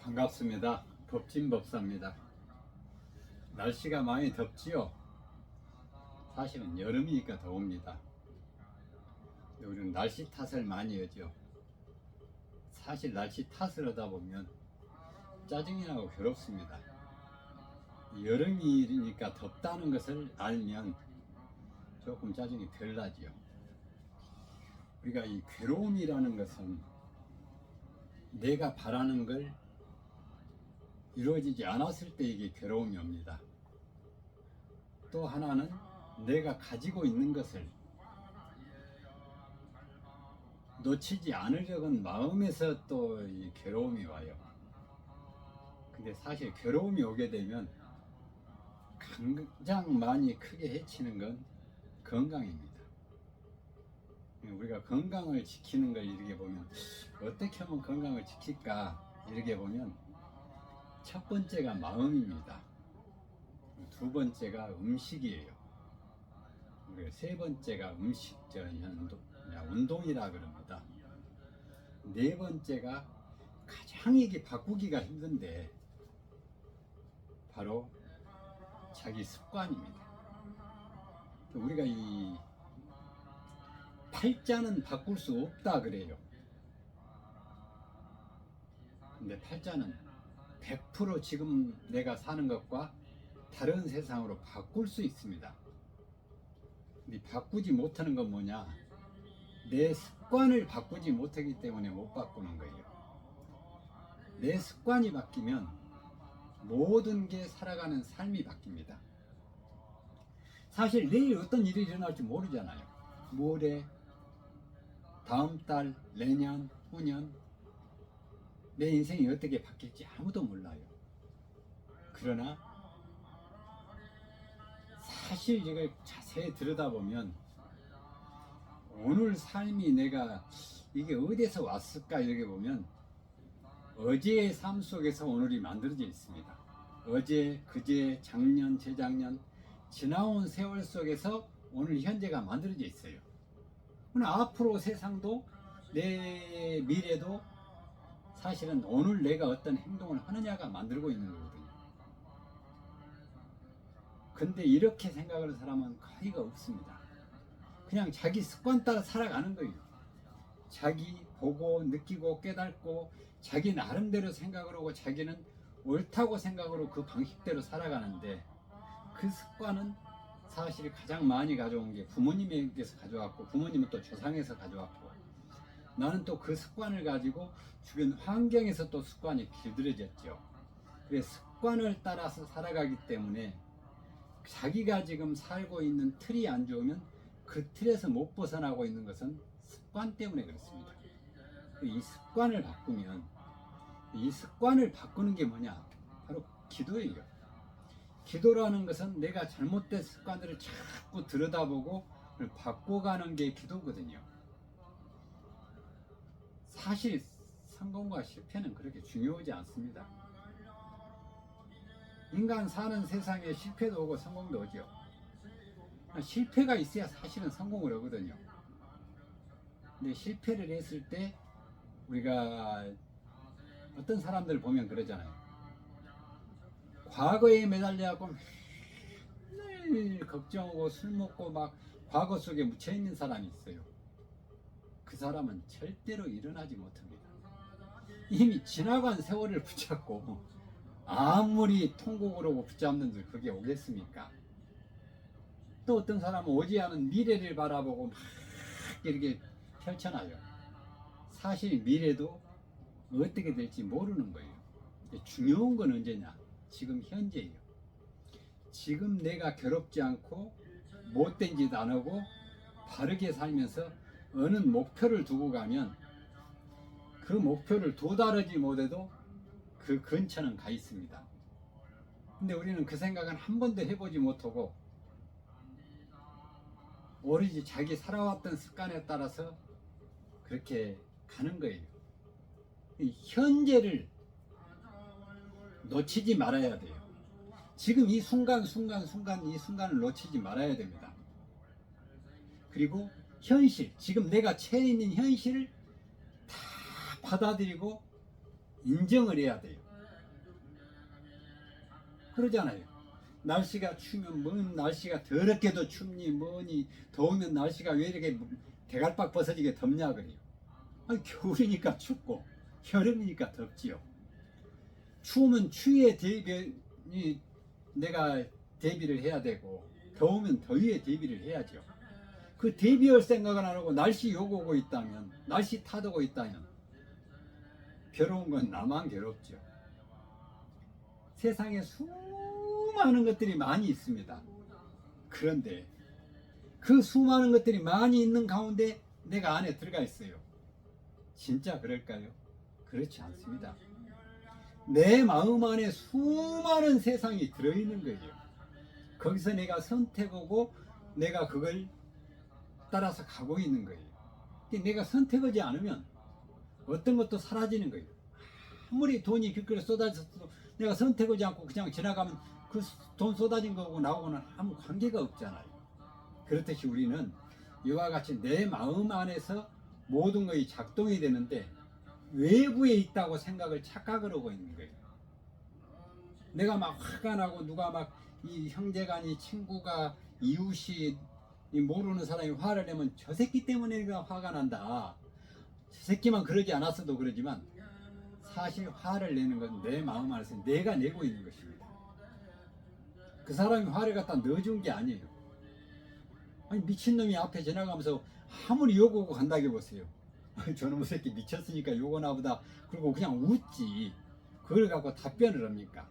반갑습니다. 법진법사입니다. 날씨가 많이 덥지요? 사실은 여름이니까 더웁니다. 우리는 날씨 탓을 많이 하죠. 사실 날씨 탓을 하다 보면 짜증이 나고 괴롭습니다. 여름이니까 덥다는 것을 알면 조금 짜증이 덜 나지요. 우리가 이 괴로움이라는 것은 내가 바라는 걸 이루어지지 않았을 때 이게 괴로움이 옵니다. 또 하나는 내가 가지고 있는 것을 놓치지 않으려는 마음에서 또 이 괴로움이 와요. 근데 사실 괴로움이 오게 되면 가장 많이 크게 해치는 건 건강입니다. 우리가 건강을 지키는 걸 이렇게 보면 어떻게 하면 건강을 지킬까 이렇게 보면 첫 번째가 마음입니다. 두 번째가 음식이에요. 우리가 세 번째가 운동이라 그럽니다. 네 번째가 가장 이게 바꾸기가 힘든데 바로 자기 습관입니다. 우리가 이 팔자는 바꿀 수 없다 그래요. 근데 팔자는 100% 지금 내가 사는 것과 다른 세상으로 바꿀 수 있습니다. 근데 바꾸지 못하는 건 뭐냐? 내 습관을 바꾸지 못하기 때문에 못 바꾸는 거예요. 내 습관이 바뀌면 모든 게 살아가는 삶이 바뀝니다. 사실 내일 어떤 일이 일어날지 모르잖아요. 모레, 다음 달, 내년, 후년 내 인생이 어떻게 바뀔지 아무도 몰라요. 그러나 사실 이걸 자세히 들여다보면 오늘 삶이 내가 이게 어디서 왔을까 이렇게 보면 어제의 삶 속에서 오늘이 만들어져 있습니다. 어제, 그제, 작년, 재작년 지나온 세월 속에서 오늘 현재가 만들어져 있어요. 오늘 앞으로 세상도 내 미래도 사실은 오늘 내가 어떤 행동을 하느냐가 만들고 있는 거거든요. 근데 이렇게 생각을 하는 사람은 거의가 없습니다. 그냥 자기 습관 따라 살아가는 거예요. 자기 보고 느끼고 깨닫고 자기 나름대로 생각을 하고 자기는 옳다고 생각으로 그 방식대로 살아가는데 그 습관은 사실 가장 많이 가져온 게 부모님에게서 가져왔고 부모님은 또 조상에서 가져왔고 나는 또 그 습관을 가지고 주변 환경에서 또 습관이 길들여졌죠. 그래서 습관을 따라서 살아가기 때문에 자기가 지금 살고 있는 틀이 안 좋으면 그 틀에서 못 벗어나고 있는 것은 습관 때문에 그렇습니다. 이 습관을 바꾸면 이 습관을 바꾸는 게 뭐냐? 바로 기도예요. 기도라는 것은 내가 잘못된 습관들을 자꾸 들여다보고 바꿔가는 게 기도거든요. 사실 성공과 실패는 그렇게 중요하지 않습니다. 인간 사는 세상에 실패도 오고 성공도 오죠. 실패가 있어야 사실은 성공을 하거든요. 근데 실패를 했을 때 우리가 어떤 사람들 보면 그러잖아요. 과거에 매달려갖고 맨날 걱정하고 술 먹고 막 과거 속에 묻혀있는 사람이 있어요. 그 사람은 절대로 일어나지 못합니다. 이미 지나간 세월을 붙잡고 아무리 통곡을 하고 붙잡는들 그게 오겠습니까? 또 어떤 사람은 오지 않은 미래를 바라보고 막 이렇게 펼쳐놔요. 사실 미래도 어떻게 될지 모르는 거예요. 중요한 건 언제냐? 지금 현재예요. 지금 내가 괴롭지 않고 못된 짓 안 하고 바르게 살면서 어느 목표를 두고 가면 그 목표를 도달하지 못해도 그 근처는 가 있습니다. 근데 우리는 그 생각은 한 번도 해보지 못하고 오로지 자기 살아왔던 습관에 따라서 그렇게 가는 거예요. 이 현재를 놓치지 말아야 돼요. 지금 이 순간 이 순간을 놓치지 말아야 됩니다. 그리고 현실, 지금 내가 처해 있는 현실을 다 받아들이고 인정을 해야 돼요. 그러잖아요. 날씨가 추우면 뭔 날씨가 더럽게도 춥니 뭐니, 더우면 날씨가 왜 이렇게 대갈박 벗어지게 덥냐 그래요. 아니, 겨울이니까 춥고 여름이니까 덥지요. 추우면 추위에 내가 대비를 해야 되고, 더우면 더위에 대비를 해야죠. 그 대비할 생각은 안 하고 날씨 욕 오고 있다면, 날씨 탓하고 있다면 괴로운 건 나만 괴롭죠. 세상에 수많은 것들이 많이 있습니다. 그런데 그 수많은 것들이 많이 있는 가운데 내가 안에 들어가 있어요. 진짜 그럴까요? 그렇지 않습니다. 내 마음 안에 수많은 세상이 들어있는 거예요. 거기서 내가 선택하고 내가 그걸 따라서 가고 있는 거예요. 내가 선택하지 않으면 어떤 것도 사라지는 거예요. 아무리 돈이 길거리에 쏟아졌어도 내가 선택하지 않고 그냥 지나가면 그 돈 쏟아진 거하고 나하고는 아무 관계가 없잖아요. 그렇듯이 우리는 이와 같이 내 마음 안에서 모든 것이 작동이 되는데 외부에 있다고 착각을 하고 있는 거예요. 내가 막 화가 나고 누가 막 이 형제간이 친구가 이웃이 모르는 사람이 화를 내면 저 새끼 때문에 내가 화가 난다. 저 새끼만 그러지 않았어도 그러지만 사실 화를 내는 건 내 마음 안에서 내가 내고 있는 것입니다. 그 사람이 화를 갖다 넣어준 게 아니에요. 아니, 미친놈이 앞에 지나가면서 아무리 욕하고 간다게 보세요. 저놈의 새끼 미쳤으니까 욕하나 보다. 그리고 그냥 웃지. 그걸 갖고 답변을 합니까?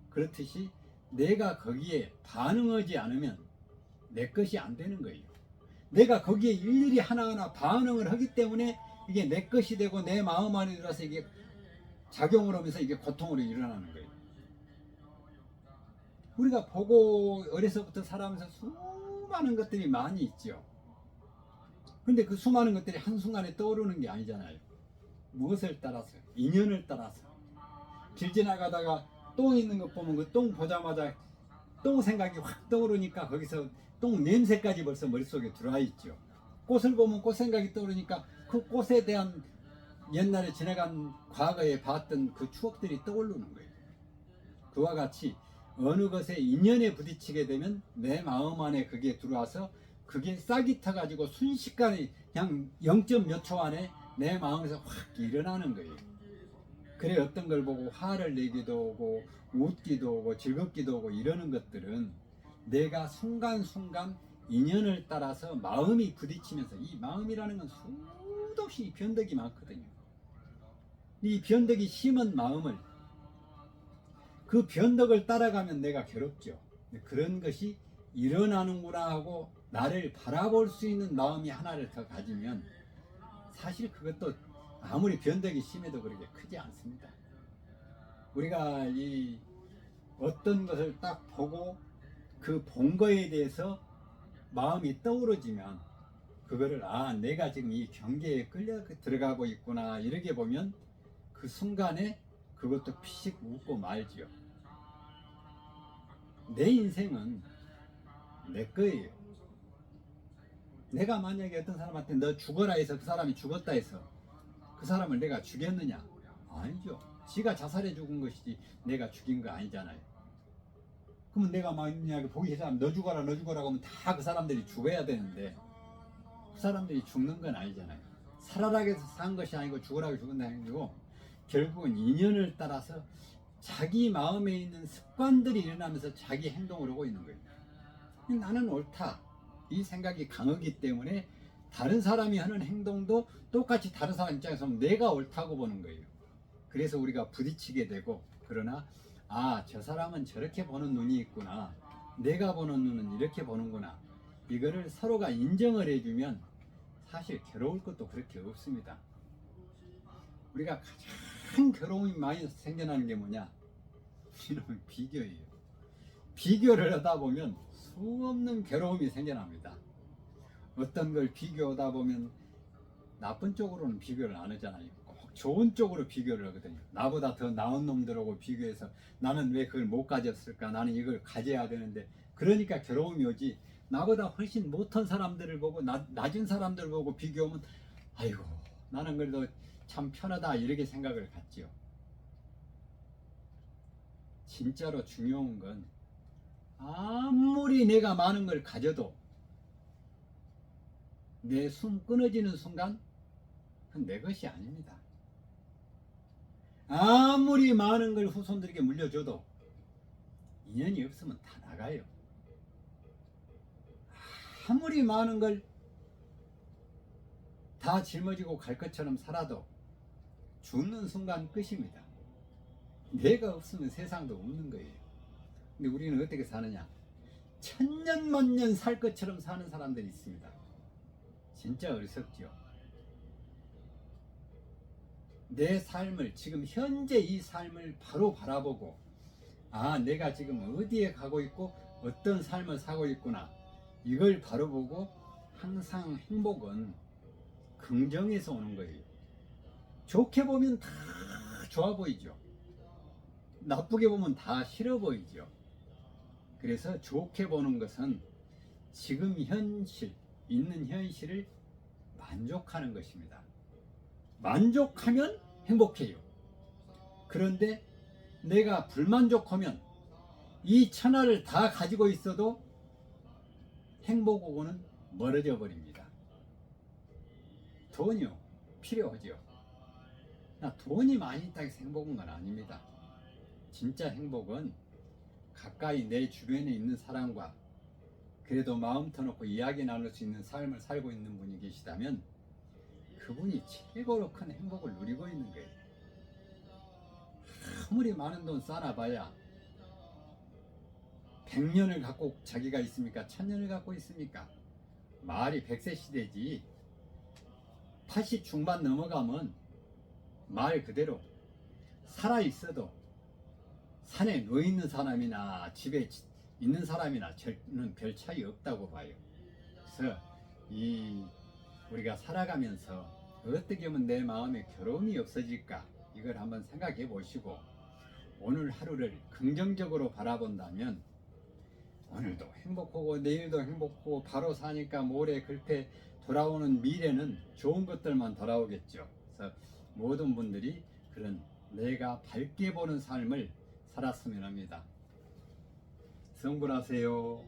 그렇듯이 내가 거기에 반응하지 않으면 내 것이 안 되는 거예요. 내가 거기에 일일이 하나하나 반응을 하기 때문에 이게 내 것이 되고 내 마음 안에 들어서 이게 작용을 하면서 이게 고통으로 일어나는 거예요. 우리가 보고 어려서부터 살아가면서 수많은 것들이 많이 있죠. 근데 그 수많은 것들이 한순간에 떠오르는 게 아니잖아요. 무엇을 따라서? 인연을 따라서. 길 지나가다가 똥 있는 것 보면 그 똥 보자마자 똥 생각이 확 떠오르니까 거기서 똥 냄새까지 벌써 머릿속에 들어와 있죠. 꽃을 보면 꽃 생각이 떠오르니까 그 꽃에 대한 옛날에 지나간 과거에 봤던 그 추억들이 떠오르는 거예요. 그와 같이 어느 것에 인연에 부딪히게 되면 내 마음 안에 그게 들어와서 그게 싹이 타가지고 순식간에 그냥 0점 몇 초 안에 내 마음에서 확 일어나는 거예요. 그래 어떤 걸 보고 화를 내기도 하고 웃기도 하고 즐겁기도 하고 이러는 것들은 내가 순간순간 인연을 따라서 마음이 부딪히면서, 이 마음이라는 건 수도 없이 변덕이 많거든요. 이 변덕이 심은 마음을, 그 변덕을 따라가면 내가 괴롭죠. 그런 것이 일어나는구나 하고 나를 바라볼 수 있는 마음이 하나를 더 가지면 사실 그것도 아무리 변덕이 심해도 그렇게 크지 않습니다. 우리가 이 어떤 것을 딱 보고 그 본 거에 대해서 마음이 떠오르지면 그거를 내가 지금 이 경계에 끌려 들어가고 있구나 이렇게 보면 그 순간에 그것도 피식 웃고 말지요. 내 인생은 내 거예요. 내가 만약에 어떤 사람한테 너 죽어라 해서 그 사람이 죽었다 해서 그 사람을 내가 죽였느냐? 아니죠. 지가 자살해 죽은 것이지 내가 죽인 거 아니잖아요. 그러면 내가 만약에 보기 싫으면 너 죽어라 너 죽어라 하면 다 그 사람들이 죽어야 되는데 그 사람들이 죽는 건 아니잖아요. 살아라고 해서 산 것이 아니고 죽으라고 죽은 게 아니고 결국은 인연을 따라서 자기 마음에 있는 습관들이 일어나면서 자기 행동을 하고 있는 거예요. 나는 옳다 이 생각이 강하기 때문에 다른 사람이 하는 행동도 똑같이 다른 사람 입장에서 내가 옳다고 보는 거예요. 그래서 우리가 부딪히게 되고, 그러나 저 사람은 저렇게 보는 눈이 있구나, 내가 보는 눈은 이렇게 보는구나, 이거를 서로가 인정을 해주면 사실 괴로울 것도 그렇게 없습니다. 우리가 가장 괴로움이 많이 생겨나는 게 뭐냐? 이놈은 비교예요. 비교를 하다 보면 수없는 괴로움이 생겨납니다. 어떤 걸 비교하다 보면 나쁜 쪽으로는 비교를 안 하잖아요. 꼭 좋은 쪽으로 비교를 하거든요. 나보다 더 나은 놈들하고 비교해서 나는 왜 그걸 못 가졌을까? 나는 이걸 가져야 되는데, 그러니까 괴로움이 오지. 나보다 훨씬 못한 사람들을 보고 낮은 사람들을 보고 비교하면 아이고 나는 그래도 참 편하다 이렇게 생각을 갖지요. 진짜로 중요한 건 아무리 내가 많은 걸 가져도 내 숨 끊어지는 순간 그건 내 것이 아닙니다. 아무리 많은 걸 후손들에게 물려줘도 인연이 없으면 다 나가요. 아무리 많은 걸 다 짊어지고 갈 것처럼 살아도 죽는 순간 끝입니다. 내가 없으면 세상도 없는 거예요. 근데 우리는 어떻게 사느냐? 천년만년 살 것처럼 사는 사람들이 있습니다. 진짜 어리석죠. 내 삶을, 지금 현재 이 삶을 바로 바라보고, 아, 내가 지금 어디에 가고 있고 어떤 삶을 사고 있구나, 이걸 바로 보고 항상 행복은 긍정에서 오는 거예요. 좋게 보면 다 좋아 보이죠. 나쁘게 보면 다 싫어 보이죠. 그래서 좋게 보는 것은 지금 현실, 있는 현실을 만족하는 것입니다. 만족하면 행복해요. 그런데 내가 불만족하면 이 천하를 다 가지고 있어도 행복하고는 멀어져 버립니다. 돈이요, 필요하죠. 돈이 많이 있다고 해서 행복한 건 아닙니다. 진짜 행복은 가까이 내 주변에 있는 사람과 그래도 마음 터놓고 이야기 나눌 수 있는 삶을 살고 있는 분이 계시다면 그분이 최고로 큰 행복을 누리고 있는 거예요. 아무리 많은 돈 쌓아봐야 100년을 갖고 자기가 있습니까? 1000년을 갖고 있습니까? 말이 100세 시대지. 80 중반 넘어가면 말 그대로 살아있어도 산에 누워있는 사람이나 집에 있는 사람이나 저는 별 차이 없다고 봐요. 그래서 우리가 살아가면서 어떻게 하면 내 마음에 괴로움이 없어질까, 이걸 한번 생각해 보시고 오늘 하루를 긍정적으로 바라본다면 오늘도 행복하고 내일도 행복하고 바로 사니까 모레 글패 돌아오는 미래는 좋은 것들만 돌아오겠죠. 그래서 모든 분들이 그런 내가 밝게 보는 삶을 살았으면 합니다. 성불하세요.